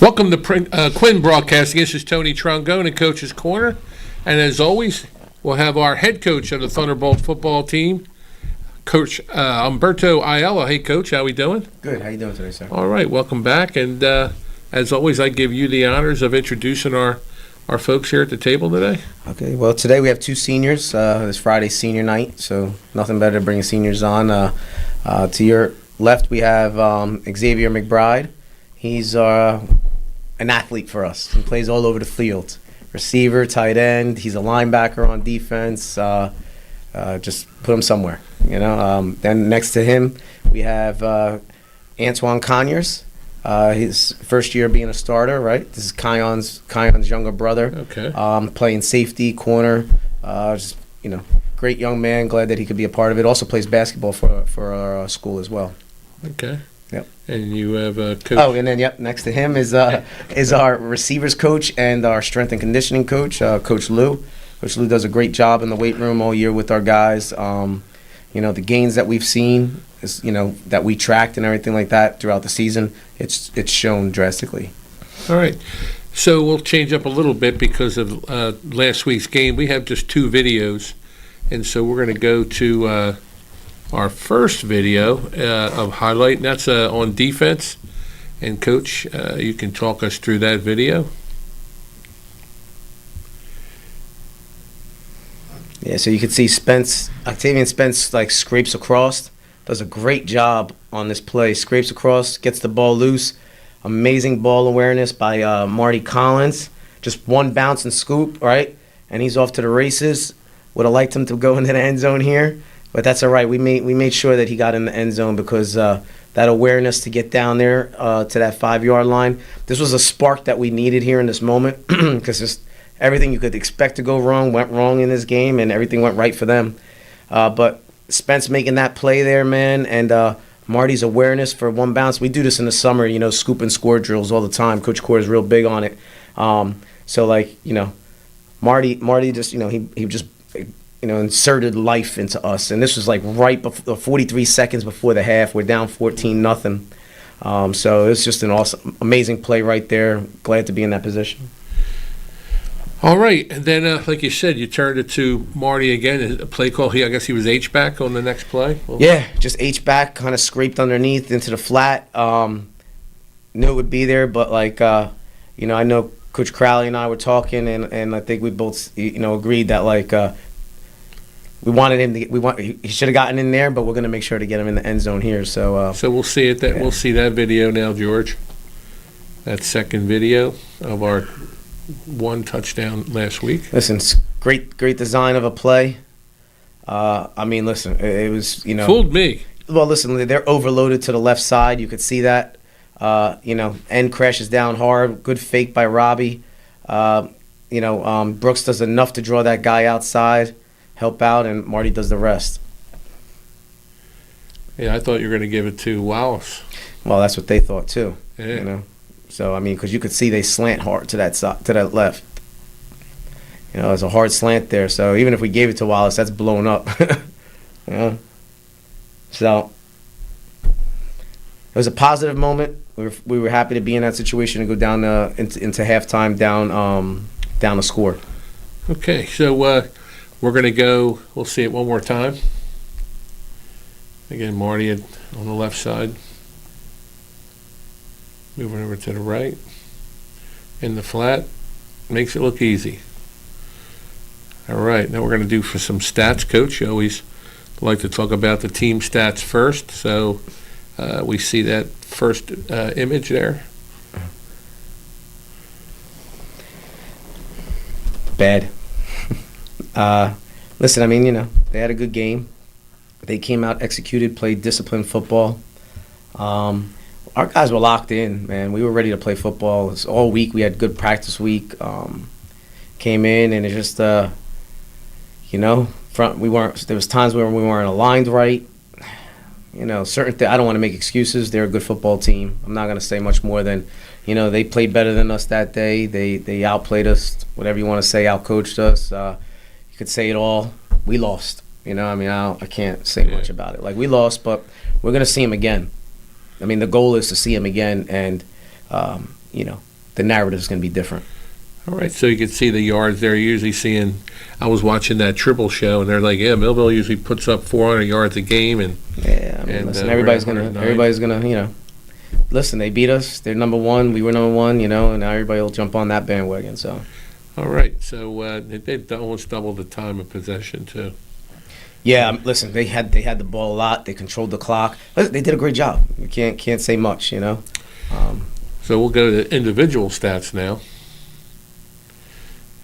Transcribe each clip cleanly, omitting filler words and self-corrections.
Welcome to Quinn Broadcasting. This is Tony Trongone in Coach's Corner. And as always, we'll have our head coach of the Thunderbolts football team, Coach Humberto Ayala. Hey, Coach, how we doing? Good. How you doing today, sir? All right, welcome back. And as always, I give you the honors of introducing our folks here at the table today. Okay. Well, today we have two seniors. This Friday's senior night, so nothing better to bring seniors on. To your left, we have Xavier McBride. He's an athlete for us. He plays all over the field. Receiver, tight end. He's a linebacker on defense. Just put him somewhere, you know. Then next to him, we have Antoine Conyers. His first year being a starter, right? This is Kion's younger brother. Okay. Playing safety, corner. Just, you know, great young man. Glad that he could be a part of it. Also plays basketball for our school as well. Okay. Yep. And you have Coach. Oh, and then next to him is our receivers coach and our strength and conditioning coach, Coach Lou. Coach Lou does a great job in the weight room all year with our guys. You know, the gains that we've seen, is, you know, that we tracked and everything like that throughout the season, it's shown drastically. All right. So we'll change up a little bit because of last week's game. We have just two videos, and so we're going to go to our first video of highlight, and that's on defense. And Coach, you can talk us through that video. Yeah, so you can see Octavian Spence, like, scrapes across, does a great job on this play. Scrapes across, gets the ball loose. Amazing ball awareness by Marty Collins. Just one bounce and scoop, right? And he's off to the races. Would have liked him to go into the end zone here, but that's all right. We made sure that he got in the end zone because that awareness to get down there to that 5-yard line. This was a spark that we needed here in this moment because just everything you could expect to go wrong went wrong in this game, and everything went right for them. But Spence making that play there, man, and Marty's awareness for one bounce. We do this in the summer, you know, scoop and score drills all the time. Coach Core is real big on it. So, like, you know, Marty just, you know, he just, you know, inserted life into us. And this was like right before 43 seconds before the half. We're down 14-0. So it's just an awesome, amazing play right there. Glad to be in that position. All right, and then, like you said, you turned it to Marty again. A play call. I guess he was H-back on the next play? Yeah, just H-back, kind of scraped underneath into the flat. Knew it would be there, but, like, you know, I know Coach Crowley and I were talking, and I think we both, you know, agreed that, like, we wanted him to he should have gotten in there, but we're going to make sure to get him in the end zone here. So we'll see it. Yeah. We'll see that video now, George. That second video of our one touchdown last week. Listen, great design of a play. I mean, listen, it was, you know. Fooled me. Well, listen, they're overloaded to the left side. You could see that. You know, end crashes down hard. Good fake by Robbie. You know, Brooks does enough to draw that guy outside, help out, and Marty does the rest. Yeah, I thought you were going to give it to Wallace. Well, that's what they thought too. Yeah. You know. So, I mean, because you could see they slant hard to that side, to that left. You know, it's a hard slant there. So even if we gave it to Wallace, that's blown up. You know? So it was a positive moment. We were happy to be in that situation and go down into halftime down a score. Okay, so we're going to go. We'll see it one more time. Again, Marty on the left side. Moving over to the right. In the flat. Makes it look easy. All right, now we're going to do for some stats. Coach, you always like to talk about the team stats first. So we see that first image there. Bad. Listen, I mean, you know, they had a good game. They came out, executed, played disciplined football. Our guys were locked in, man. We were ready to play football. It was all week. We had good practice week. Came in, and it just, you know, there was times where we weren't aligned right. You know, I don't want to make excuses. They're a good football team. I'm not going to say much more than, you know, they played better than us that day. They outplayed us, whatever you want to say, outcoached us. You could say it all. We lost. You know, I mean, I can't say much about it. Like, we lost, but we're going to see them again. I mean, the goal is to see him again and, you know, the narrative is going to be different. All right, so you can see the yards there. Usually seeing, I was watching that triple show, and they're like, yeah, Millville usually puts up 400 yards a game, and Yeah, I mean, listen, everybody's gonna, listen. They beat us. They're number one. We were number one. And now everybody will jump on that bandwagon. So. All right, so they almost doubled the time of possession too. Yeah, listen. They had the ball a lot. They controlled the clock. Listen, they did a great job. We can't say much. So we'll go to individual stats now.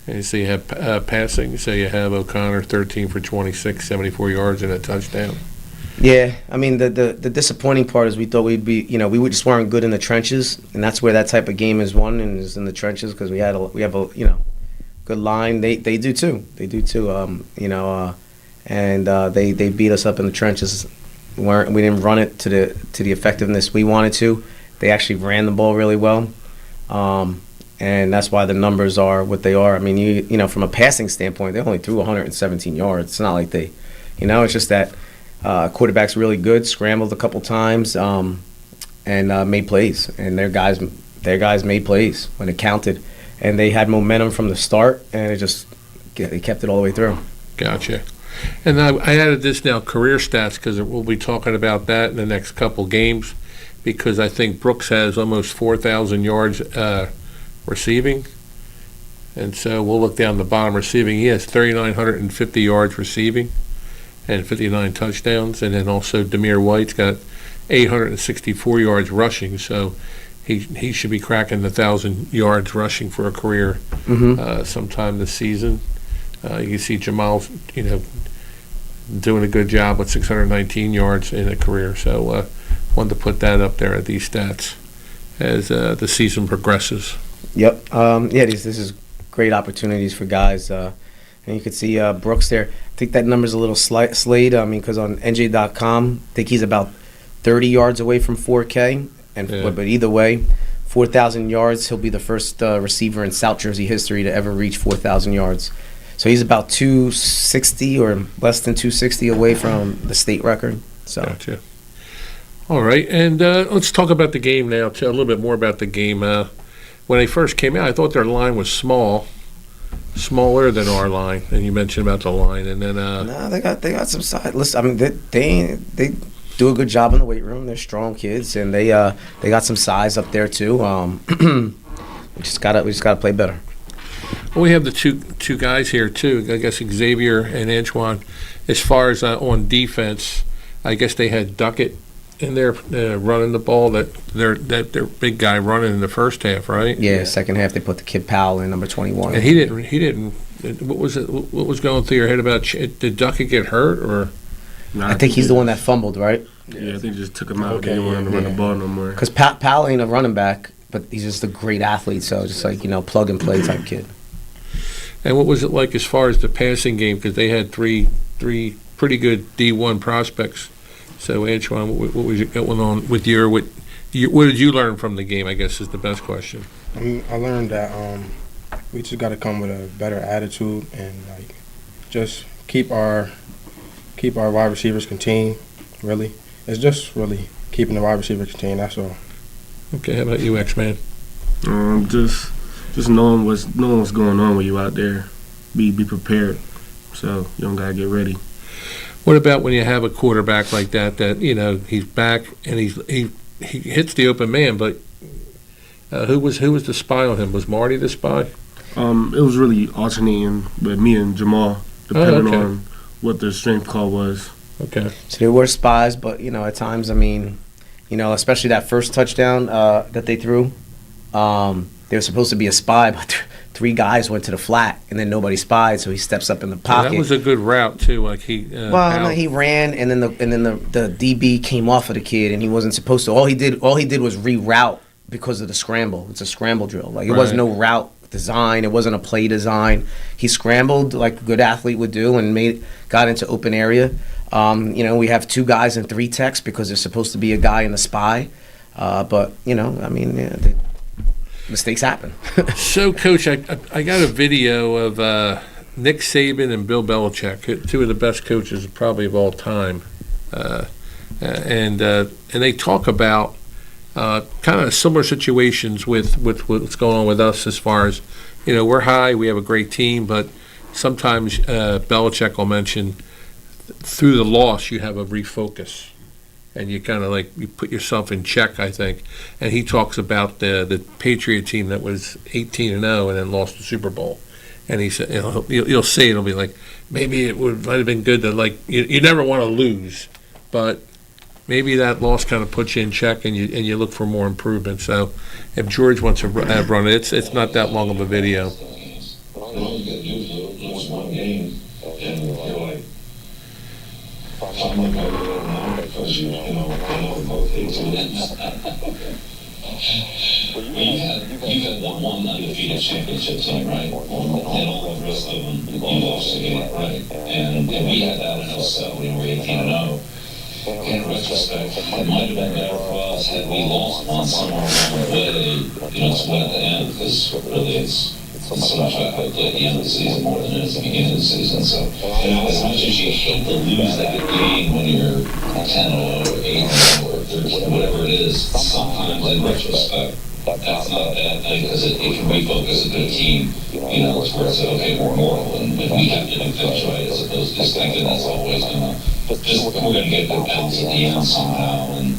And so you have passing. So you have O'Connor 13 for 26, 74 yards and a touchdown. Yeah, I mean the disappointing part is we thought we'd be, we just weren't good in the trenches, and that's where that type of game is won, and is in the trenches because we have a good line. They do too. They do too. And they beat us up in the trenches. We didn't run it to the effectiveness we wanted to. They actually ran the ball really well. And that's why the numbers are what they are. I mean, from a passing standpoint, they only threw 117 yards. It's not like they, it's just that quarterback's really good, scrambled a couple times, and made plays. And their guys made plays when it counted, and they had momentum from the start, and they kept it all the way through. Gotcha. And I added this now, career stats, because we'll be talking about that in the next couple games, because I think Brooks has almost 4,000 yards receiving, and so we'll look down the bottom receiving. He has 3,950 yards receiving and 59 touchdowns, and then also Demir White's got 864 yards rushing, so he should be cracking the 1,000 yards rushing for a career sometime this season. You can see Jamal's doing a good job with 619 yards in a career, so wanted to put that up there at these stats as the season progresses. Yep. This is great opportunities for guys. And you can see Brooks there. I think that number's a little slayed. Because on NJ.com, I think he's about 30 yards away from 4K. But either way, 4,000 yards, he'll be the first receiver in South Jersey history to ever reach 4,000 yards. So he's about 260 or less than 260 away from the state record. So. Gotcha. All right, and let's talk about the game now. Tell a little bit more about the game. When they first came out, I thought their line was smaller than our line, and you mentioned about the line, and then no, they got some size. Listen, they do a good job in the weight room. They're strong kids, and they got some size up there too. We just gotta play better. Well, we have the two guys here too. I guess Xavier and Antoine. As far as on defense, I guess they had Duckett in there running the ball. That their big guy running in the first half, right? Yeah, second half they put the kid Powell in, number 21. And he didn't. What was it? What was going through your head about? Did Duckett get hurt or? I think he's the one that fumbled, right? Yeah, I think they just took him out. Okay, they didn't want him to run the ball no more. Because Powell ain't a running back, but he's just a great athlete. So just plug and play type kid. And what was it like as far as the passing game? Because they had three pretty good D1 prospects. So Antoine, what was going on with what did you learn from the game? I guess is the best question. I learned that we just got to come with a better attitude and just keep our wide receivers contained. Really, it's just really keeping the wide receivers contained. That's all. Okay, how about you, X-Man? Just knowing what's going on when you out there. Be prepared, so you don't gotta get ready. What about when you have a quarterback like that he's back and he hits the open man, but who was the spy on him? Was Marty the spy? It was really alternating with me and Jamal, depending on what the strength call was. Okay. So they were spies, but at times, especially that first touchdown that they threw, they were supposed to be a spy, but three guys went to the flat, and then nobody spied, so he steps up in the pocket. That was a good route too. Like he. He ran, and then the DB came off of the kid, and he wasn't supposed to. All he did was reroute because of the scramble. It's a scramble drill. It wasn't no route design. It wasn't a play design. He scrambled like a good athlete would do, and got into open area. We have two guys and three techs because there's supposed to be a guy in the spy, mistakes happen. So, Coach, I got a video of Nick Saban and Bill Belichick, two of the best coaches probably of all time, and they talk about kind of similar situations with what's going on with us as far as, we're high, we have a great team, but sometimes Belichick will mention through the loss you have a refocus. And you kind of you put yourself in check, I think. And he talks about the Patriot team that was 18-0 and then lost the Super Bowl. And he said, you'll see it'll be like, maybe it might have been good to you never want to lose, but maybe that loss kind of puts you in check and you look for more improvement. So if George wants to run it, it's not that long of a video. All you got to do is lose one game, and you're like, something like that now because I know both teams wins. Well, you've had the one undefeated championship team, right? And all the rest of them, you lost again, right? And we had that in 07 when we were 18-0. In retrospect, it might have been better for us had we lost one somewhere along the way, split at the end, because really it's so much effort at the end of the season more than it is at the beginning of the season. So, as much as you hate to lose that game when you're 10-0 or 8-0 or 13, whatever it is, sometimes in retrospect, that's not a bad thing because it can refocus a good team, it's where it's okay, we're mortal and we have to do things right as opposed to just thinking that's always we're going to get a good bounce at the end somehow, and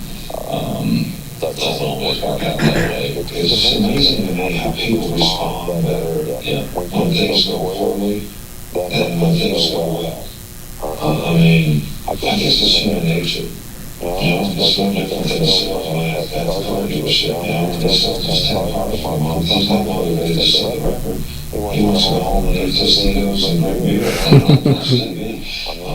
doesn't always work out that way. It's amazing to me how people respond better when things go poorly than when things go well. I guess it's human nature. It's no different than a salesman at the car dealership. When the salesman's 10 cars for a month, he's not motivated to sell the record. He wants to go home and eat Tostitos and drink beer and watch TV.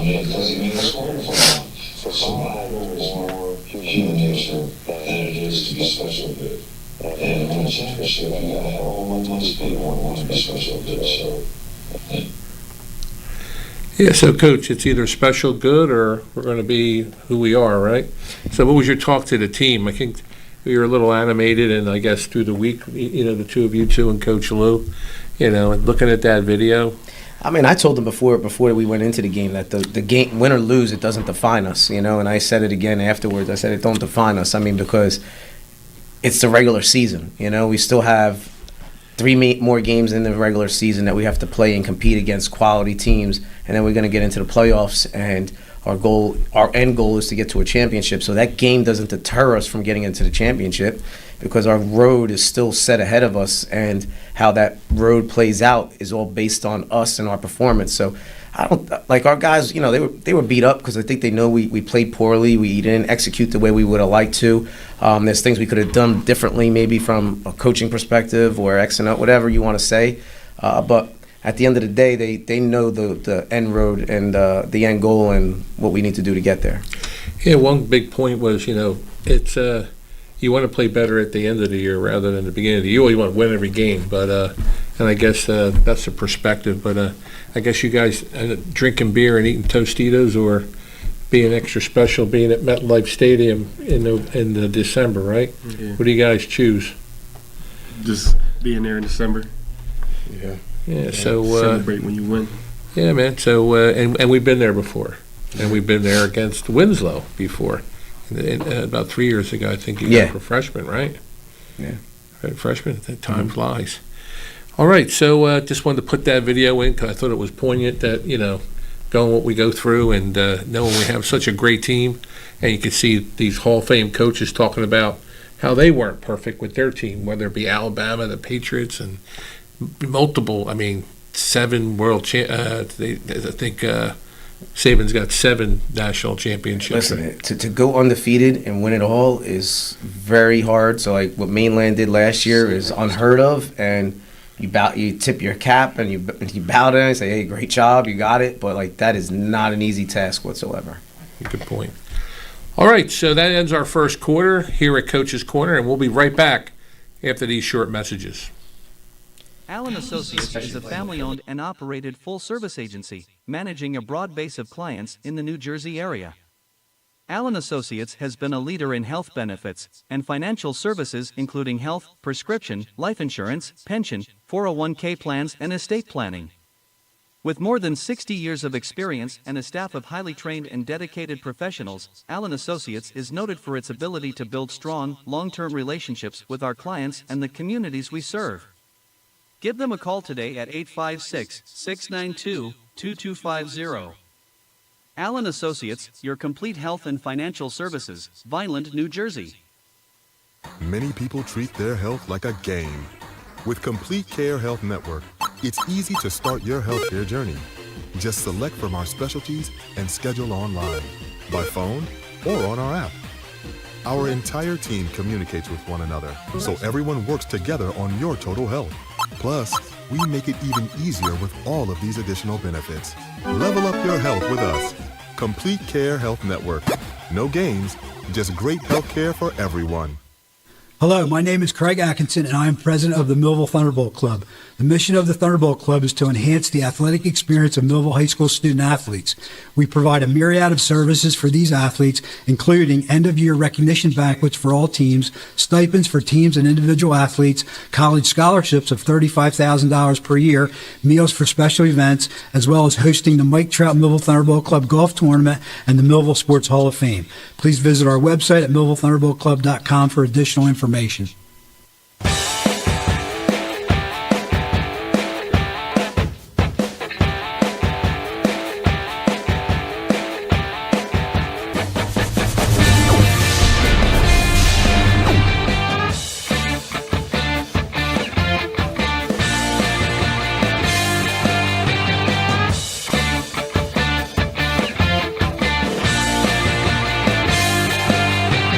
Because he made a score for a month. So my goal is more human nature than it is to be special good. And in a championship, you gotta have a whole bunch of people who want to be special good. So, Yeah, so Coach, it's either special good or we're going to be who we are, right? So what was your talk to the team? I think we were a little animated, and I guess through the week, the two of you two and Coach Lou, and looking at that video. I told them before we went into the game that the game, win or lose, it doesn't define us, and I said it again afterwards. I said it don't define us. Because it's the regular season, we still have 3 more games in the regular season that we have to play and compete against quality teams, and then we're going to get into the playoffs, and our end goal is to get to a championship. So that game doesn't deter us from getting into the championship because our road is still set ahead of us, and how that road plays out is all based on us and our performance. So I don't our guys, they were beat up because I think they know we played poorly. We didn't execute the way we would have liked to. There's things we could have done differently, maybe from a coaching perspective or X and O, whatever you want to say. But at the end of the day, they know the end road and the end goal and what we need to do to get there. Yeah, one big point was, it's you want to play better at the end of the year rather than the beginning of the year. You want to win every game, but and I guess that's the perspective. But I guess you guys drinking beer and eating Tostitos or being extra special, being at MetLife Stadium in December, right? Yeah. What do you guys choose? Just being there in December. Yeah. So celebrate when you win. Yeah, man. So and we've been there before, and we've been there against Winslow before. About 3 years ago, I think you got for freshman, right? Yeah. Right, freshman. Time flies. All right, so just wanted to put that video in because I thought it was poignant that, going what we go through and knowing we have such a great team, and you can see these Hall of Fame coaches talking about how they weren't perfect with their team, whether it be Alabama, the Patriots, and multiple, 7 world I think Saban's got 7 national championships. Listen, to go undefeated and win it all is very hard. So what Mainland did last year is unheard of, and you tip your cap and you bow down and say, hey, great job, you got it. But that is not an easy task whatsoever. Good point. All right, so that ends our first quarter here at Coach's Corner, and we'll be right back after these short messages. Allen Associates is a family-owned and operated full-service agency, managing a broad base of clients in the New Jersey area. Allen Associates has been a leader in health benefits and financial services including health, prescription, life insurance, pension, 401k plans, and estate planning. With more than 60 years of experience and a staff of highly trained and dedicated professionals, Allen Associates is noted for its ability to build strong, long-term relationships with our clients and the communities we serve. Give them a call today at 856-692-2250. Allen Associates, your complete health and financial services, Vineland, New Jersey. Many people treat their health like a game. With Complete Care Health Network, it's easy to start your healthcare journey. Just select from our specialties and schedule online, by phone, or on our app. Our entire team communicates with one another, so everyone works together on your total health. Plus, we make it even easier with all of these additional benefits. Level up your health with us. Complete Care Health Network. No games, just great health care for everyone. Hello, my name is Craig Atkinson, and I am president of the Millville Thunderbolt Club. The mission of the Thunderbolt Club is to enhance the athletic experience of Millville High School student athletes. We provide a myriad of services for these athletes, including end-of-year recognition banquets for all teams, stipends for teams and individual athletes, college scholarships of $35,000 per year, meals for special events, as well as hosting the Mike Trout Millville Thunderbolt Club Golf Tournament and the Millville Sports Hall of Fame. Please visit our website at millvillethunderboltclub.com for additional information.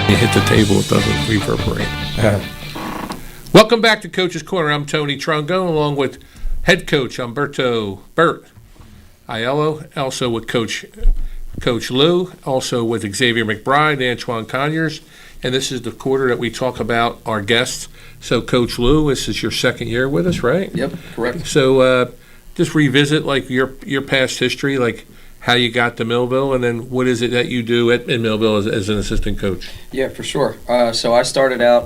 You hit the table, it doesn't reverberate. Welcome back to Coach's Corner. I'm Tony Trongone, along with head coach Humberto Ayala, also with Coach Lou, also with Xavier McBride, Antoine Conyers, and this is the quarter that we talk about our guests. So, Coach Lou, this is your second year with us, right? Yep, correct. So, just revisit like your past history, like how you got to Millville, and then what is it that you do in Millville as an assistant coach? Yeah, for sure. So I started out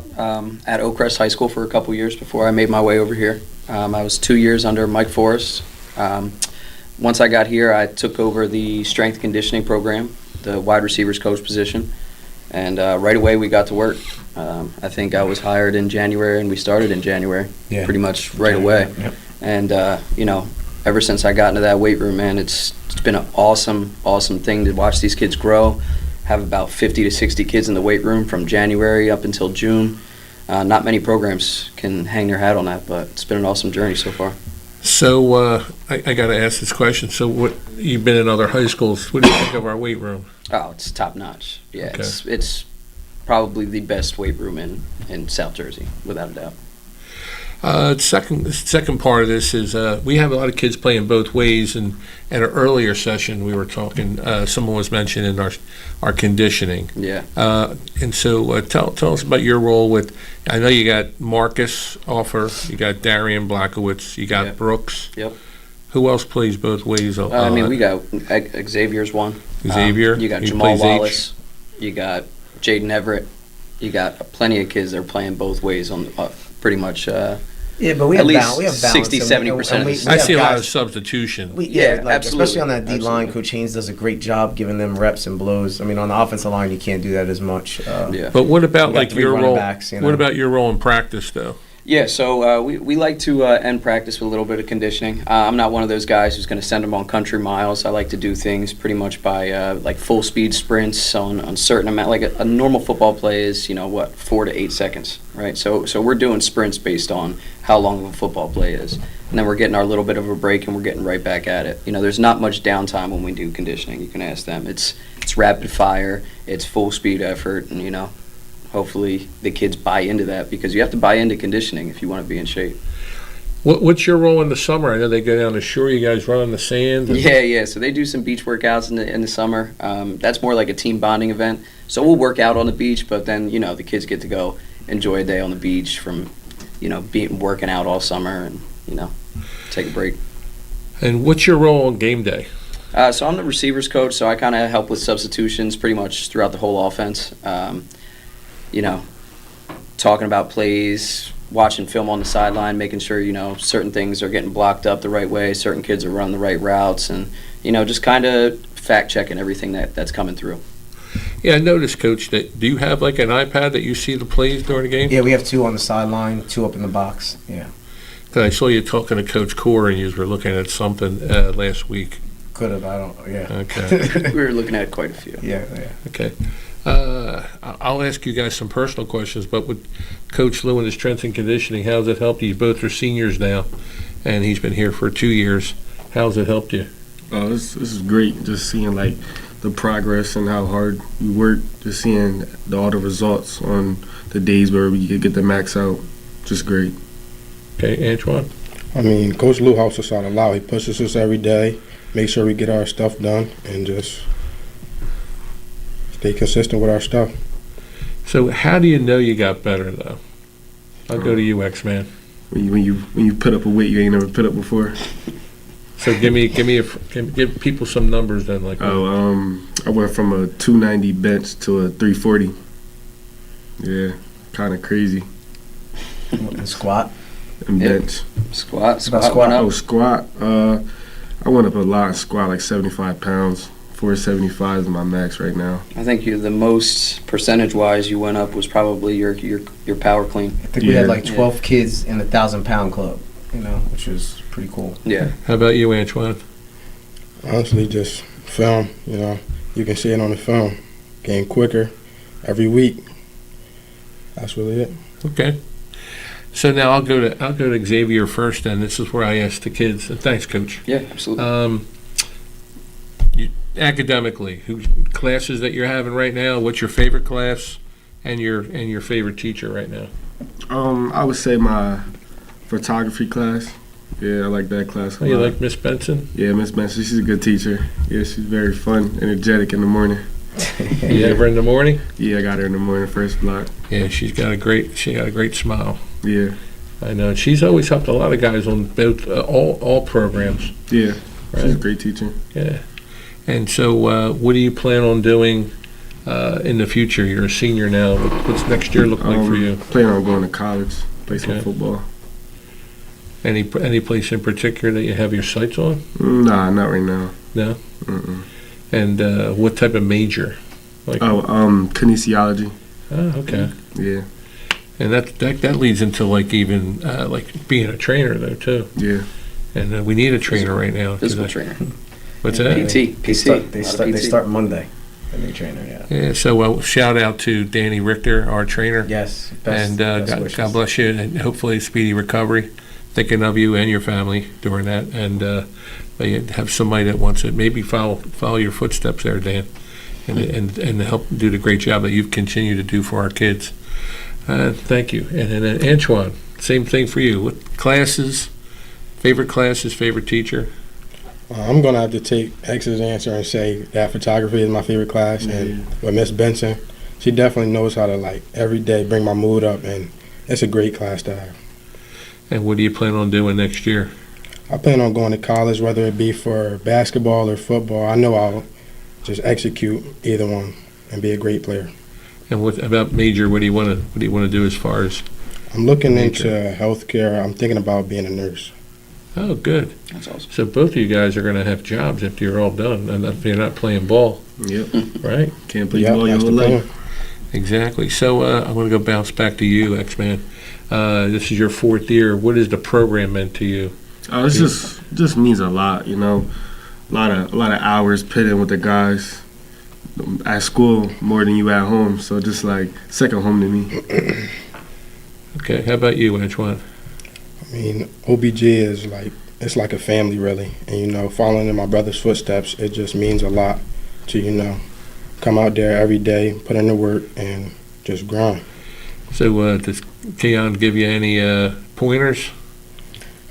at Oakcrest High School for a couple years before I made my way over here. I was 2 years under Mike Forrest. Once I got here, I took over the strength and conditioning program, the wide receivers coach position, and right away we got to work. I think I was hired in January, and we started in January, pretty much right away. Yep. And, ever since I got into that weight room, man, it's been an awesome thing to watch these kids grow. Have about 50 to 60 kids in the weight room from January up until June. Not many programs can hang their hat on that, but it's been an awesome journey so far. So I got to ask this question. So what you've been in other high schools. What do you think of our weight room? Oh, it's top notch. Yeah, Okay. it's probably the best weight room in South Jersey, without a doubt. Second part of this is we have a lot of kids playing both ways, and at an earlier session we were talking. Someone was mentioning our conditioning. Yeah. And so tell us about your role with. I know you got Marcus Offer, you got Darian Blackowitz, you got Yep. Brooks. Yep. Who else plays both ways? I mean, we got Xavier's one. Xavier. You got He Jamal plays H. Wallace. You got Jaden Everett. You got plenty of kids that are playing both ways on pretty much. Yeah, but we At have least balance. We have balance. 60, and 70% of we this. I have see a lot guys- of substitution. Yeah, like, absolutely. especially on that D line. Absolutely. Coach Haynes does a great job giving them reps and blows. I mean, on the offensive line, you can't do that as much. Yeah. But what about We got like three your running role? backs, you know. What about your role in practice, though? Yeah, so we like to end practice with a little bit of conditioning. I'm not one of those guys who's going to send them on country miles. I like to do things pretty much by like full speed sprints on certain amount. Like a normal football play is 4 to 8 seconds, right? So we're doing sprints based on how long of a football play is, and then we're getting our little bit of a break and we're getting right back at it. There's not much downtime when we do conditioning. You can ask them. It's rapid fire. It's full speed effort, and hopefully the kids buy into that, because you have to buy into conditioning if you want to be in shape. What's your role in the summer? I know they go down the shore. You guys run on the sand. Yeah. So they do some beach workouts in the summer. That's more like a team bonding event. So we'll work out on the beach, but then the kids get to go enjoy a day on the beach from working out all summer and take a break. And what's your role on game day? So I'm the receivers coach, so I kind of help with substitutions pretty much throughout the whole offense. Talking about plays, watching film on the sideline, making sure, certain things are getting blocked up the right way, certain kids are running the right routes, and, just kind of fact-checking everything that's coming through. Yeah, I noticed, Coach, that do you have like an iPad that you see the plays during the game? Yeah, we have 2 on the sideline, 2 up in the box. Yeah. 'Cause I saw you talking to Coach Core and you were looking at something last week. Could have, I don't, yeah. Okay. We were looking at quite a few. Yeah. Okay. I'll ask you guys some personal questions, but with Coach Lou and his strength and conditioning, how's it helped you? You both are seniors now, and he's been here for 2 years. How's it helped you? Oh, this is great. Just seeing like the progress and how hard we work. Just seeing all the results on the days where we could get the max out. Just great. Okay, Antoine? I mean, Coach Lou helps us out a lot. He pushes us every day, make sure we get our stuff done, and just stay consistent with our stuff. So how do you know you got better, though? I'll go to you, X-Man. When you put up a weight you ain't never put up before. So give people some numbers then. Like I went from a 290 bench to a 340. Yeah, kind of crazy. And squat. And bench. Squat squat went up. Oh, squat. I went up a lot in squat, like 75 pounds. 475 is my max right now. I think the most percentage-wise you went up was probably your power clean. I think we had like 12 kids in the 1,000-pound club, which was pretty cool. Yeah. How about you, Antoine? Honestly, just film, you can see it on the film. Getting quicker every week. That's really it. Okay. So now I'll go to Xavier first, and this is where I ask the kids. Thanks, Coach. Yeah, absolutely. Academically, classes that you're having right now? What's your favorite class, and your favorite teacher right now? I would say my photography class. Yeah, I like that class. Oh, you like Miss Benson? Yeah, Miss Benson. She's a good teacher. Yeah, she's very fun, energetic in the morning. You have her in the morning? Yeah, I got her in the morning, first block. Yeah, she got a great smile. Yeah. I know. She's always helped a lot of guys on both all programs. Yeah, Right. she's a great teacher. Yeah. And so, what do you plan on doing in the future? You're a senior now. What's next year look like for you? Plan on going to college, play some Okay. football. Any place in particular that you have your sights on? Nah, not right now. No. Mm-mm. And what type of major? Like, kinesiology. oh, okay. Yeah, And that leads into like even like being a trainer though too. yeah. And we need a trainer right now. 'cause Physical I- trainer. What's that? PT. They start Monday, the new trainer, yeah. Yeah. So shout out to Danny Richter, our trainer. Yes. And best wishes. God bless you, and hopefully speedy recovery. Thinking of you and your family during that, and you have somebody that wants to maybe follow your footsteps there, Dan, and help do the great job that you've continued to do for our kids. Thank you. And then Antoine, same thing for you. What classes, favorite teacher? I'm going to have to take X's answer and say that photography is my favorite class. And with Miss Benson, she definitely knows how to, like, every day bring my mood up, and it's a great class to have. And what do you plan on doing next year? I plan on going to college, whether it be for basketball or football. I know I'll just execute either one and be a great player. And what about major? What do you want to do as far as? I'm looking Major. into healthcare. I'm thinking about being a nurse. Oh, good. That's awesome. So both of you guys are going to have jobs after you're all done, and if you're not playing ball, Yep. right? Can't play Yeah, ball your that's whole the plan. life. Exactly. So I'm going to go bounce back to you, X-Man. This is your 4th year. What has the program meant to you? Oh, it's just means a lot, A lot of hours put in with the guys at school more than you at home. So just like second home to me. Okay. How about you, Antoine? I mean, OBG is it's like a family, really. And, following in my brother's footsteps, it just means a lot to, come out there every day, put in the work, and just grind. So does Keon give you any pointers?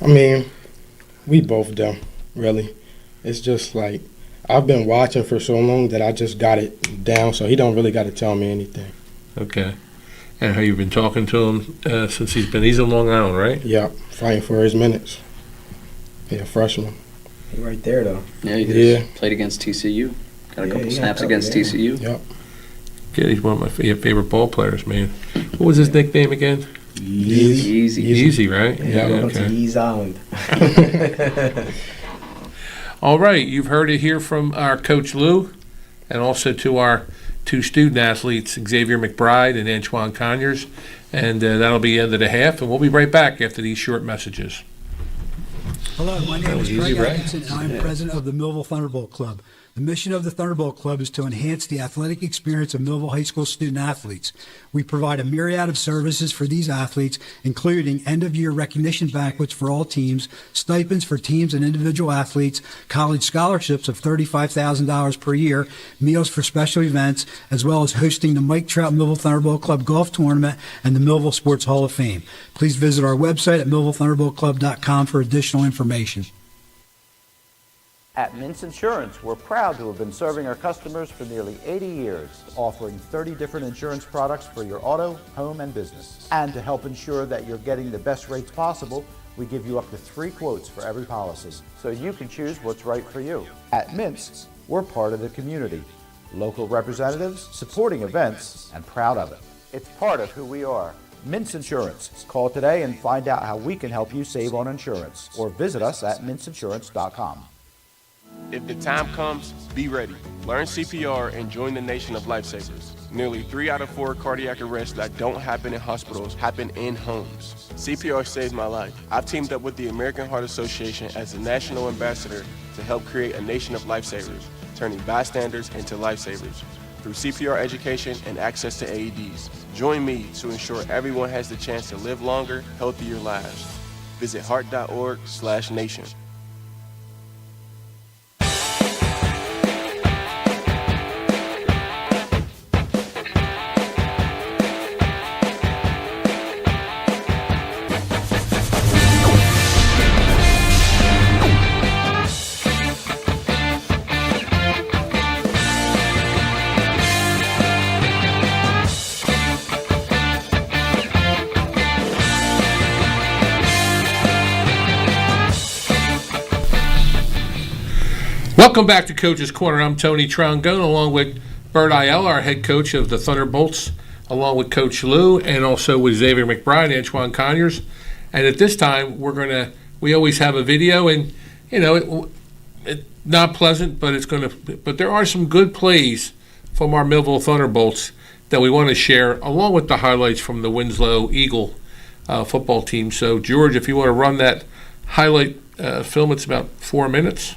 I mean, we both do, really. It's just like I've been watching for so long that I just got it down, so he don't really got to tell me anything. Okay. And have you been talking to him since he's in Long Island, right? Yeah, fighting for his minutes. Yeah, freshman. He right there, though. Yeah, Yeah. played against TCU. Got a Yeah, couple he got snaps a couple, against yeah. TCU. Yep. Yeah, he's one of my favorite ball players, man. What was his nickname again? Easy. Easy, right? Yeah, welcome to okay. Ease Island. All right, you've heard it here from our Coach Lou, and also to our two student athletes, Xavier McBride and Antoine Conyers, and that'll be the end of the half, and we'll be right back after these short messages. Hello, my name is Craig Atkinson, and I am president of the Millville Thunderbolt Club. The mission of the Thunderbolt Club is to enhance the athletic experience of Millville High School student athletes. We provide a myriad of services for these athletes, including end-of-year recognition banquets for all teams, stipends for teams and individual athletes, college scholarships of $35,000 per year, meals for special events, as well as hosting the Mike Trout Millville Thunderbolt Club Golf Tournament and the Millville Sports Hall of Fame. Please visit our website at millvillethunderboltclub.com for additional information. At Mintz Insurance, we're proud to have been serving our customers for nearly 80 years, offering 30 different insurance products for your auto, home, and business. And to help ensure that you're getting the best rates possible, we give you up to 3 quotes for every policy, so you can choose what's right for you. At Mintz, we're part of the community, local representatives, supporting events, and proud of it. It's part of who we are. Mintz Insurance. Call today and find out how we can help you save on insurance, or visit us at mintzinsurance.com. If the time comes, be ready. Learn CPR and join the nation of lifesavers. Nearly 3 out of 4 cardiac arrests that don't happen in hospitals happen in homes. CPR saved my life. I've teamed up with the American Heart Association as the national ambassador to help create a nation of lifesavers, turning bystanders into lifesavers through CPR education and access to AEDs. Join me to ensure everyone has the chance to live longer, healthier lives. Visit heart.org/nation. Welcome back to Coach's Corner. I'm Tony Trongone, along with Bert Ayala, our head coach of the Thunderbolts, along with Coach Lou, and also with Xavier McBride and Antoine Conyers. And at this time, we always have a video, and it's not pleasant, but there are some good plays from our Millville Thunderbolts that we want to share, along with the highlights from the Winslow Eagle football team. So, George, if you want to run that highlight film, it's about 4 minutes.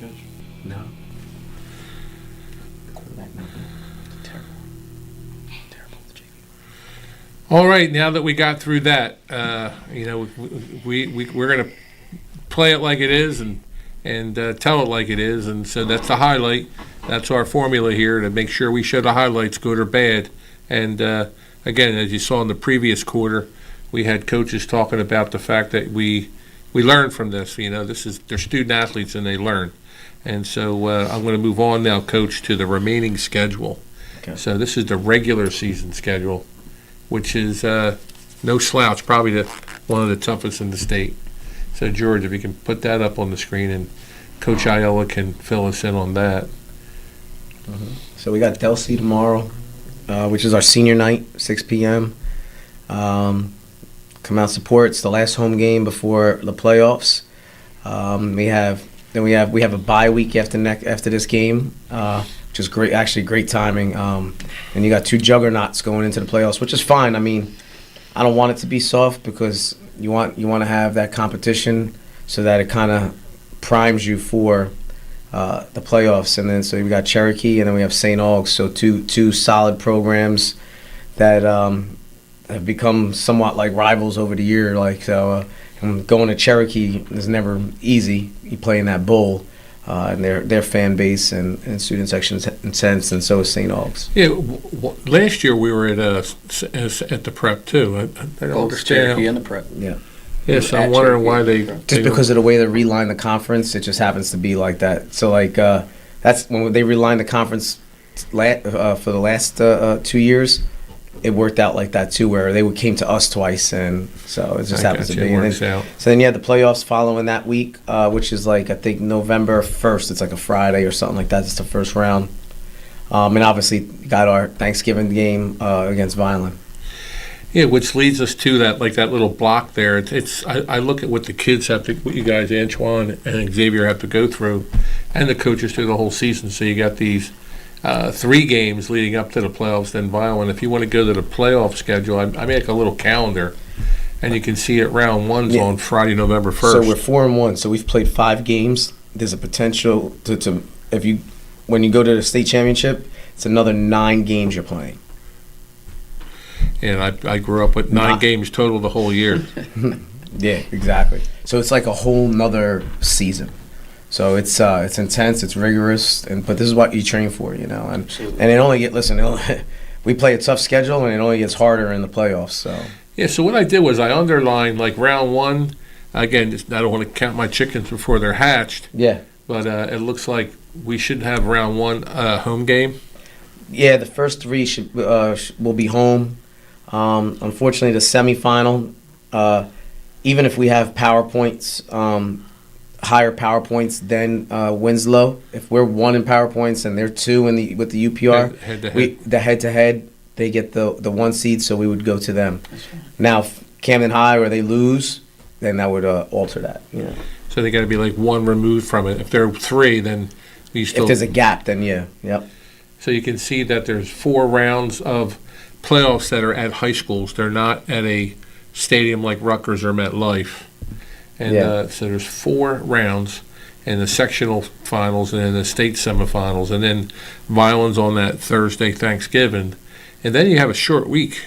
Coach? No. Quarterback, no. Terrible. Terrible. All right, now that we got through that, we're going to play it like it is and tell it like it is, and so that's the highlight. That's our formula here to make sure we show the highlights, good or bad. And again, as you saw in the previous quarter, we had coaches talking about the fact that we learn from this. They're student athletes and they learn. And so I'm going to move on now, Coach, to the remaining schedule. Okay. So this is the regular season schedule, which is no slouch, probably one of the toughest in the state. So, George, if you can put that up on the screen, and Coach Ayala can fill us in on that. So we got Delsea tomorrow, which is our senior night, 6 p.m. Come out support. It's the last home game before the playoffs. We have a bye week after this game, which is great. Actually, great timing. And you got two juggernauts going into the playoffs, which is fine. I mean, I don't want it to be soft because you want to have that competition so that it kind of primes you for the playoffs. And then so we got Cherokee and then we have St. Aug's. So two solid programs that have become somewhat like rivals over the year. And going to Cherokee is never easy. You play in that bowl. And their fan base and student section is intense, and so is St. Aug's. Yeah, last year we were at the prep too. I don't Both Cherokee and the prep. Yeah. Yes, I'm wondering why they Just because of the way they relined the conference, it just happens to be like that. So that's when they relined the conference for the last 2 years. It worked out like that too, where they came to us twice, and so it just happens to be. So then you had the playoffs following that week, which is I think November 1st. It's like a Friday or something like that. It's the first round, and obviously got our Thanksgiving game against Violin. Yeah, which leads us to that little block there. I look at what the kids what you guys, Antoine and Xavier, have to go through, and the coaches through the whole season. So you got these 3 games leading up to the playoffs, then Violin. If you want to go to the playoff schedule, I make a little calendar, and you can see it round 1's on Friday, November 1st. So we're 4-1. So we've played 5 games. There's a potential to when you go to the state championship, it's another 9 games you're playing. And I grew up with 9 games total the whole year. Yeah, exactly. So it's like a whole nother season. So it's intense, it's rigorous, but this is what you train for, And it only we play a tough schedule, and it only gets harder in the playoffs. So yeah. So what I did was I underlined round 1. Again, I don't want to count my chickens before they're hatched. Yeah. But it looks like we should have round 1 home game. Yeah, the first 3 will be home. Unfortunately, the semifinal, even if we have PowerPoints. Higher PowerPoints than Winslow. If we're 1 in PowerPoints and they're 2 with the UPR, head-to-head, they get the 1 seed, so we would go to them. Now, if Camden High or they lose, then that would alter that. So they got to be 1 removed from it. If they're 3, then you still. If there's a gap, then yeah, yep. So you can see that there's 4 rounds of playoffs that are at high schools. They're not at a stadium like Rutgers or MetLife. And so there's 4 rounds, and the sectional finals, and then the state semifinals, and then Violin's on that Thursday, Thanksgiving, and then you have a short week.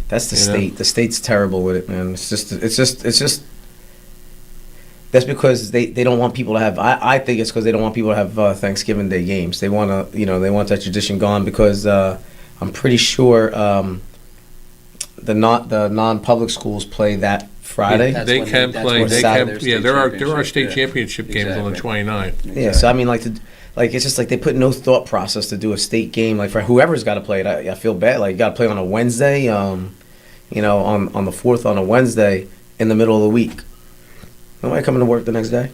That's the state. The state's terrible with it, man. It's just. That's because they don't want people to have. I think it's because they don't want people to have Thanksgiving Day games. They want to, they want that tradition gone because I'm pretty sure the non-public schools play that Friday. Yeah, they can play. There are state championship games on the 29th. Exactly. Yeah, so I mean, it's just they put no thought process to do a state game. For whoever's got to play it, I feel bad. You got to play on a Wednesday, on the 4th on a Wednesday in the middle of the week. Nobody coming to work the next day.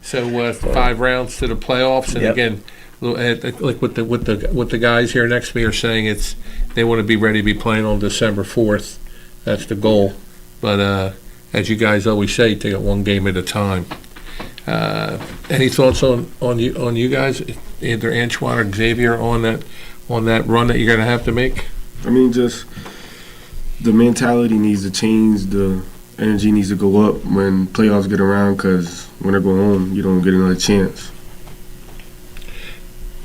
So 5 rounds to the playoffs, and again, like what the guys here next to me are saying, they want to be ready to be playing on December 4th. That's the goal. But as you guys always say, take it 1 game at a time. Any thoughts on you guys, either Antoine or Xavier, on that run that you're going to have to make? I mean, just the mentality needs to change. The energy needs to go up when playoffs get around, because when they go home, you don't get another chance.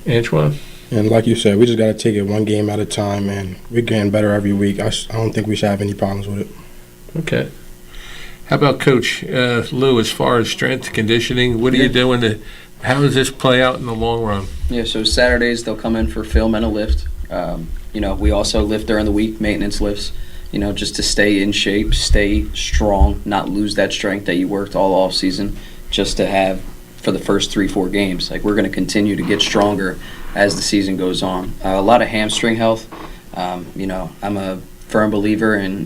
Antoine? And like you said, we just got to take it one game at a time, and we're getting better every week. I don't think we should have any problems with it. Okay. How about Coach Lou, as far as strength conditioning? What are you doing how does this play out in the long run? Yeah, so Saturdays they'll come in for film and a lift. We also lift during the week, maintenance lifts, just to stay in shape, stay strong, not lose that strength that you worked all off season just to have for the first 3-4 games. Like, we're going to continue to get stronger as the season goes on. A lot of hamstring health. I'm a firm believer in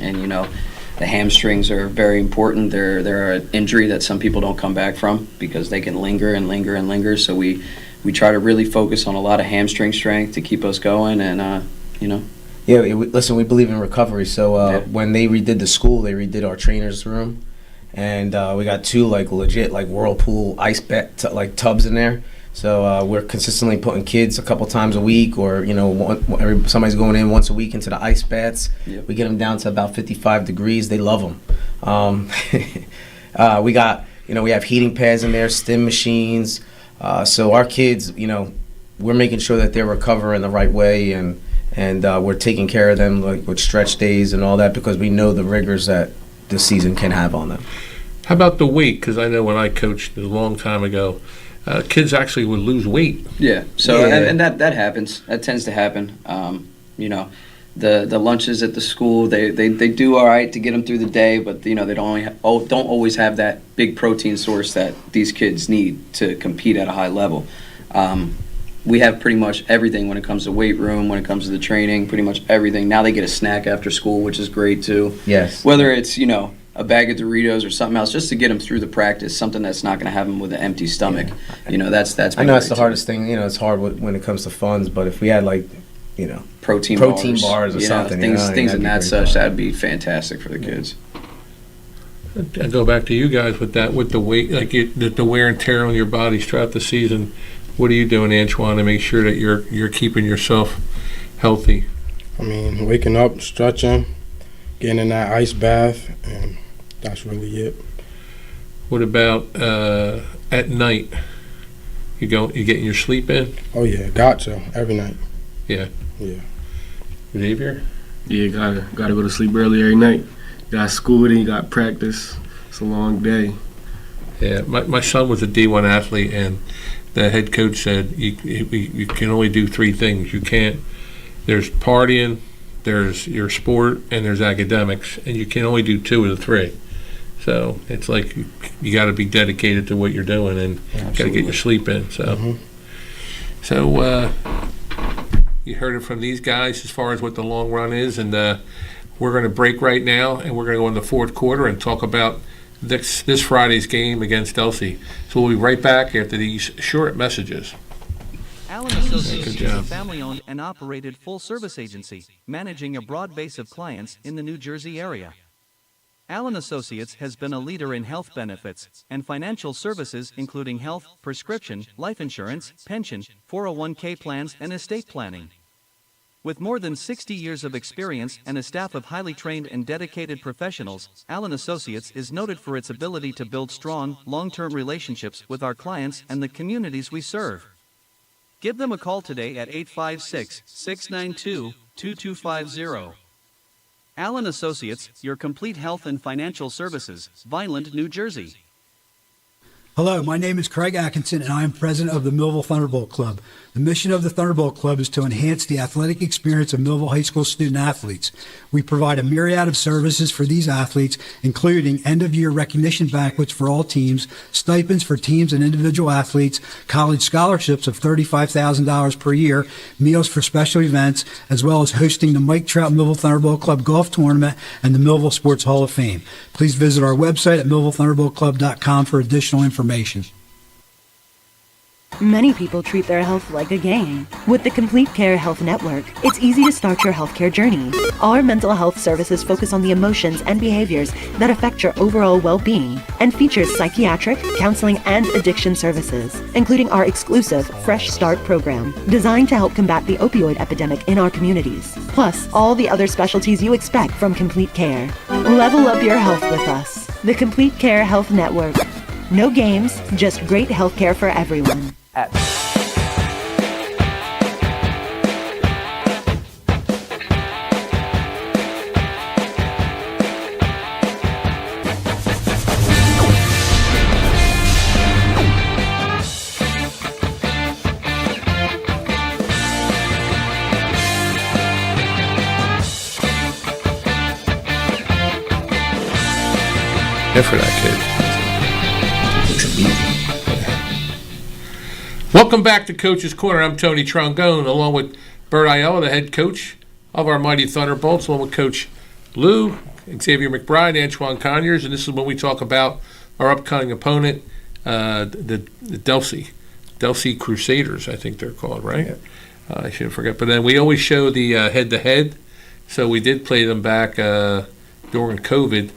the hamstrings are very important. They're an injury that some people don't come back from because they can linger and linger and linger. So we try to really focus on a lot of hamstring strength to keep us going, and Yeah, listen, we believe in recovery. So when they redid the school, they redid our trainer's room, and we got 2 legit whirlpool ice tubs in there. So we're consistently putting kids a couple times a week, or somebody's going in once a week into the ice baths. Yep. We get them down to about 55 degrees. They love them. We have heating pads in there, stim machines. So our kids, we're making sure that they're recovering the right way, and we're taking care of them with stretch days and all that, because we know the rigors that the season can have on them. How about the weight? Because I know when I coached a long time ago, kids actually would lose weight. Yeah. So Yeah. And that happens. That tends to happen. The lunches at the school, they do all right to get them through the day, but they don't always have that big protein source that these kids need to compete at a high level. We have pretty much everything when it comes to weight room, when it comes to the training, pretty much everything. Now they get a snack after school, which is great too. Yes. Whether it's a bag of Doritos or something else, just to get them through the practice, something that's not going to have them with an empty stomach. That's. I know that's the hardest thing. It's hard when it comes to funds, but if we had protein bars or something, things and that such, that'd be fantastic for the kids. I go back to you guys with the weight, the wear and tear on your bodies throughout the season. What are you doing, Antoine, to make sure that you're keeping yourself healthy? I mean, waking up, stretching, getting in that ice bath, and that's really it. What about at night? You getting your sleep in? Oh yeah, got to every night. Yeah. Yeah. Xavier? Yeah, gotta go to sleep early every night. You got school, then you got practice. It's a long day. Yeah, my son was a D1 athlete, and the head coach said you can only do 3 things. There's partying, there's your sport, and there's academics, and you can only do 2 of the 3. So it's like you got to be dedicated to what you're doing, and got to get your sleep in. So, so you heard it from these guys as far as what the long run is, and we're going to break right now, and we're going to go in the 4th quarter and talk about this Friday's game against Delsea. So we'll be right back after these short messages. Allen Associates Good is a job. family-owned and operated full-service agency, managing a broad base of clients in the New Jersey area. Allen Associates has been a leader in health benefits and financial services, including health, prescription, life insurance, pension, 401k plans, and estate planning. With more than 60 years of experience and a staff of highly trained and dedicated professionals, Allen Associates is noted for its ability to build strong, long-term relationships with our clients and the communities we serve. Give them a call today at 856-692-2250. Allen Associates, your complete health and financial services, Vineland, New Jersey. Hello, my name is Craig Atkinson, and I am president of the Millville Thunderbolt Club. The mission of the Thunderbolt Club is to enhance the athletic experience of Millville High School student athletes. We provide a myriad of services for these athletes, including end-of-year recognition banquets for all teams, stipends for teams and individual athletes, college scholarships of $35,000 per year, meals for special events, as well as hosting the Mike Trout Millville Thunderbolt Club Golf Tournament and the Millville Sports Hall of Fame. Please visit our website at millvillethunderboltclub.com for additional information. Many people treat their health like a game. With the Complete Care Health Network, it's easy to start your healthcare journey. Our mental health services focus on the emotions and behaviors that affect your overall well-being and features psychiatric, counseling, and addiction services, including our exclusive Fresh Start program, designed to help combat the opioid epidemic in our communities, plus all the other specialties you expect from Complete Care. Level up your health with us. The Complete Care Health Network. No games, just great healthcare for everyone. Good for that kid. Welcome back to Coach's Corner. I'm Tony Trongone, along with Bert Ayala, the head coach of our mighty Thunderbolts, along with Coach Lou, Xavier McBride, Antoine Conyers, and this is when we talk about our upcoming opponent, the Delsea Crusaders, I think they're called, right? Yeah. I shouldn't forget. But then we always show the head-to-head, so we did play them back during COVID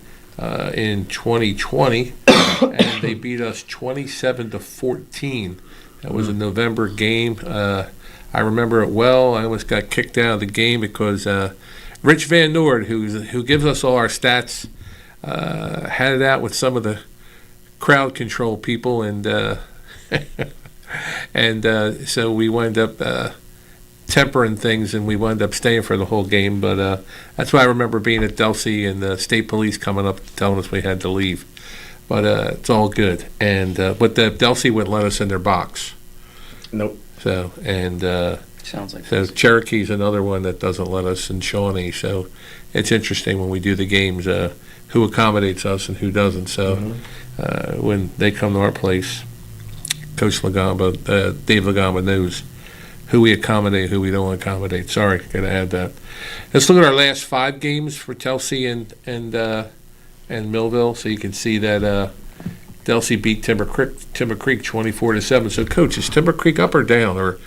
in 2020, and they beat us 27-14. That was a November game. I remember it well. I almost got kicked out of the game because Rich Van Noord, who gives us all our stats, had it out with some of the crowd control people, and so we wind up tempering things, and we wound up staying for the whole game. But that's why I remember being at Delsea and the state police coming up telling us we had to leave. But it's all good. And but the Delsea wouldn't let us in their box. Nope. So Sounds like so Cherokee's another one that doesn't let us in Shawnee. So it's interesting when we do the games who accommodates us and who doesn't. So when they come to our place, Coach Lagamba, Dave Lagamba knows who we accommodate, who we don't accommodate. Sorry, gotta add that. Let's look at our last 5 games for Delsea and Millville, so you can see that Delsea beat Timber Creek 24-7. So, Coach, is Timber Creek up or down? Or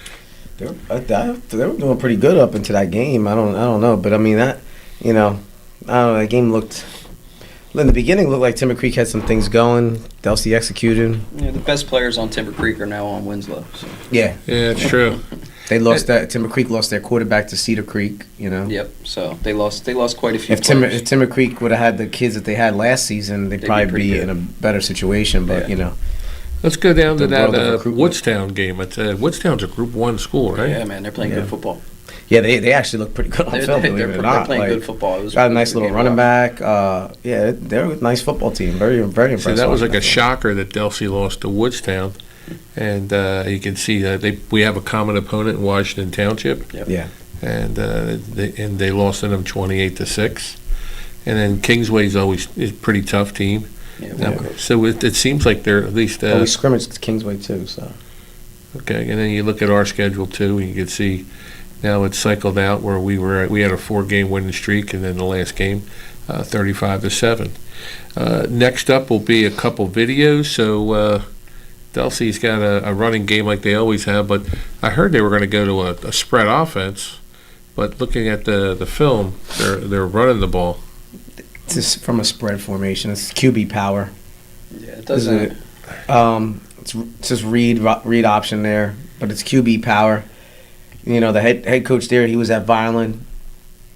they were doing pretty good up into that game. I don't know, but I mean that, I don't know. That game looked. In the beginning, looked like Timber Creek had some things going. Delsea executed. Yeah, the best players on Timber Creek are now on Winslow. So. Yeah, it's true. They lost that. Timber Creek lost their quarterback to Cedar Creek. Yep. So they lost quite a few. If Timber Creek would have had the kids that they had last season, they'd probably be in a better situation. But let's go down to that Woodstown game. Woodstown's a Group 1 school, right? Yeah, man, they're playing good football. Yeah, they actually look pretty good on film. They're playing good football. It was got a nice little running back. They're a nice football team. Very, very impressive. So that was like a shocker that Delsea lost to Woodstown. And you can see we have a common opponent in Washington Township. Yep. Yeah. And they lost to them 28-6. And then Kingsway's always is a pretty tough team. Yeah, so it seems like they're at least. We scrimmaged with Kingsway too. So. Okay, and then you look at our schedule too, and you can see now it's cycled out where we had a 4-game winning streak, and then the last game, 35-7. Next up will be a couple videos. So. Delsea's got a running game like they always have, but I heard they were going to go to a spread offense. But looking at the film, they're running the ball. It's just from a spread formation. It's QB power. Yeah, it doesn't. It's just read option there, but it's QB power. The head coach there, he was at Violin,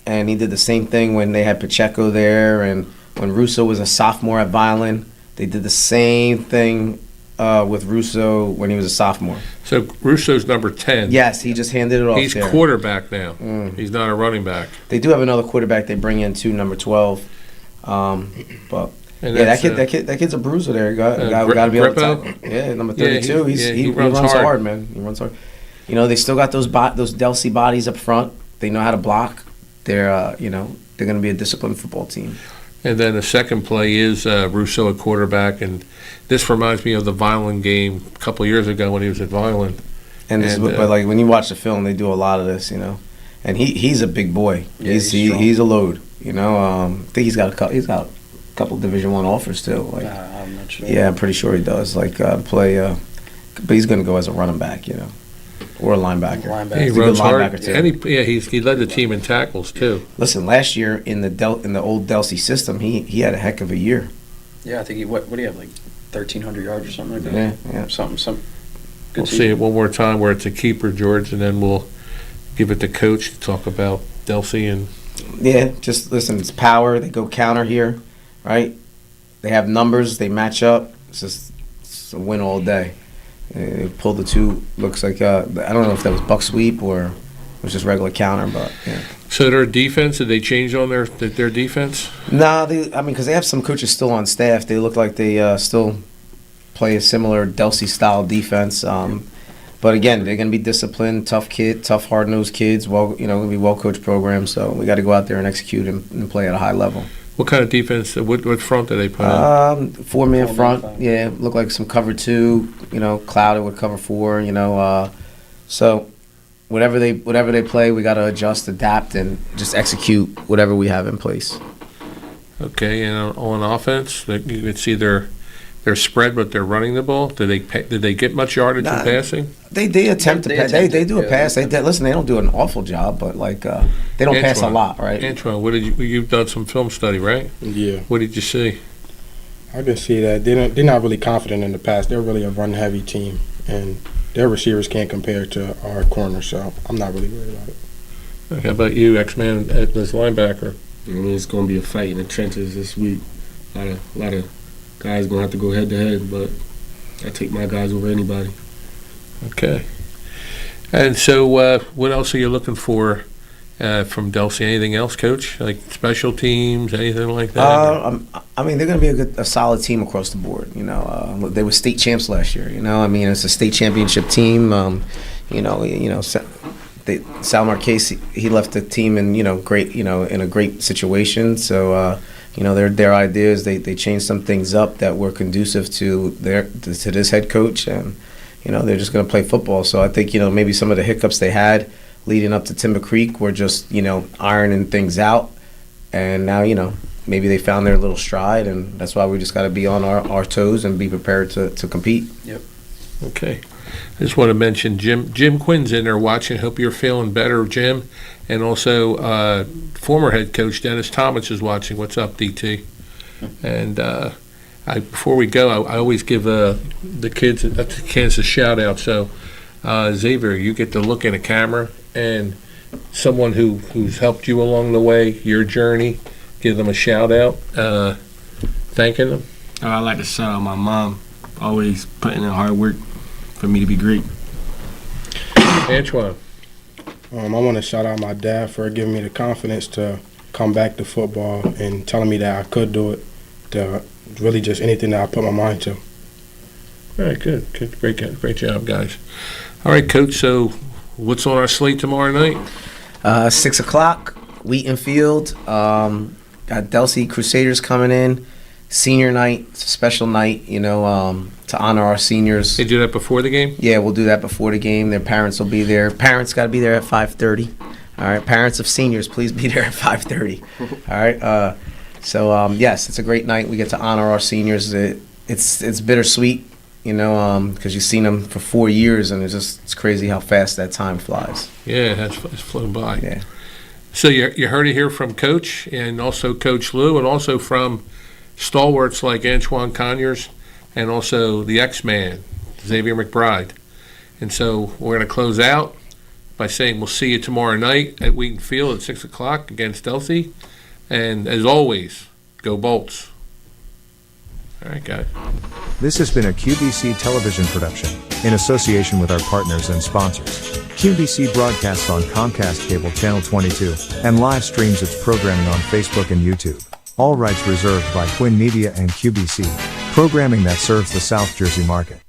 and he did the same thing when they had Pacheco there, and when Russo was a sophomore at Violin, they did the same thing. With Russo when he was a sophomore. So Russo's number 10. Yes, he just handed it off. He's there. Quarterback now. He's not a running back. They do have another quarterback they bring in too, number 12. But that kid's a bruiser there. You got to be able to tackle. Yeah, number 32. He runs hard, man. He runs hard. They still got those Delsea bodies up front. They know how to block. They're going to be a disciplined football team. And then the second play is Russo at quarterback, and this reminds me of the Violin game a couple of years ago when he was at Violin. But like when you watch the film, they do a lot of this, and he's a big boy. Yeah, he's a load. I think he's got a couple Division I offers too. Like, I'm not sure. Yeah, I'm pretty sure he does. Like play but he's going to go as a running back, or a linebacker. He He's a runs good hard. linebacker, too. And he led the team in tackles too. Listen, last year in the old Delsea system, he had a heck of a year. Yeah, I think what do you have, like 1,300 yards or something like that? Yeah. Something. Good We'll season. see it one more time where it's a keeper, George, and then we'll give it to Coach to talk about Delsea and. Yeah, just listen, it's power. They go counter here, right? They have numbers. They match up. It's a win all day. They pulled the two. Looks like I don't know if that was buck sweep or it was just regular counter, but yeah. So their defense, did they change on their defense? Nah, because they have some coaches still on staff. They look like they still play a similar Delsea style defense. But again, they're going to be disciplined, tough, hard-nosed kids. Going to be well-coached program. So we got to go out there and execute and play at a high level. What kind of defense? What front do they play on? 4-man front. Yeah, look like some cover 2. Clouded with cover 4. So whatever they play, we got to adjust, adapt, and just execute whatever we have in place. Okay, and on offense, you could see their spread, but they're running the ball. Did they get much yardage in passing? They attempt to pass. They do a pass. Listen, they don't do an awful job, but they don't pass a lot, right? Antoine, you've done some film study, right? Yeah. What did you see? I can see that they're not really confident in the pass. They're really a run-heavy team, and their receivers can't compare to our corners, so I'm not really worried about it. Okay, how about you, X-Man, as linebacker? I mean, it's going to be a fight in the trenches this week. A lot of guys going to have to go head-to-head, but I take my guys over anybody. Okay. And so what else are you looking for from Delsea? Anything else, Coach? Like special teams, anything like that? I mean, they're going to be a solid team across the board. They were state champs last year. I mean, it's a state championship team. Sal Marquez, he left the team in in a great situation. So their ideas, they changed some things up that were conducive to this head coach, and they're just going to play football. So I think maybe some of the hiccups they had leading up to Timber Creek were just ironing things out, and now maybe they found their little stride, and that's why we just got to be on our toes and be prepared to compete. Yep. Okay. I just want to mention Jim Quinn's in there watching. Hope you're feeling better, Jim. And also former head coach Dennis Thomas is watching. What's up, DT? And before we go, I always give the kids a chance to shout out. So Xavier, you get to look in a camera and someone who's helped you along the way, your journey, give them a shout out, thanking them. I'd like to shout out my mom, always putting in hard work for me to be great. Antoine. I want to shout out my dad for giving me the confidence to come back to football and telling me that I could do it, to really just anything that I put my mind to. All right, good. Great job, guys. All right, Coach, so what's on our slate tomorrow night? 6 o'clock, Wheaton Field. Got Delsea Crusaders coming in. Senior night, it's a special night, to honor our seniors. They do that before the game? Yeah, we'll do that before the game. Their parents will be there. Parents got to be there at 5:30. All right, parents of seniors, please be there at 5:30. All right. So yes, it's a great night. We get to honor our seniors. It's bittersweet, because you've seen them for 4 years, and it's crazy how fast that time flies. Yeah, it's flown by. Yeah. So you heard it here from Coach, and also Coach Lou, and also from stalwarts like Antoine Conyers, and also the X-Man, Xavier McBride. And so we're going to close out by saying we'll see you tomorrow night at Wheaton Field at 6 o'clock against Delsea. And as always, go Bolts. All right, guys. This has been a QBC television production in association with our partners and sponsors. QBC broadcasts on Comcast Cable Channel 22 and live streams its programming on Facebook and YouTube. All rights reserved by Quinn Media and QBC, programming that serves the South Jersey market.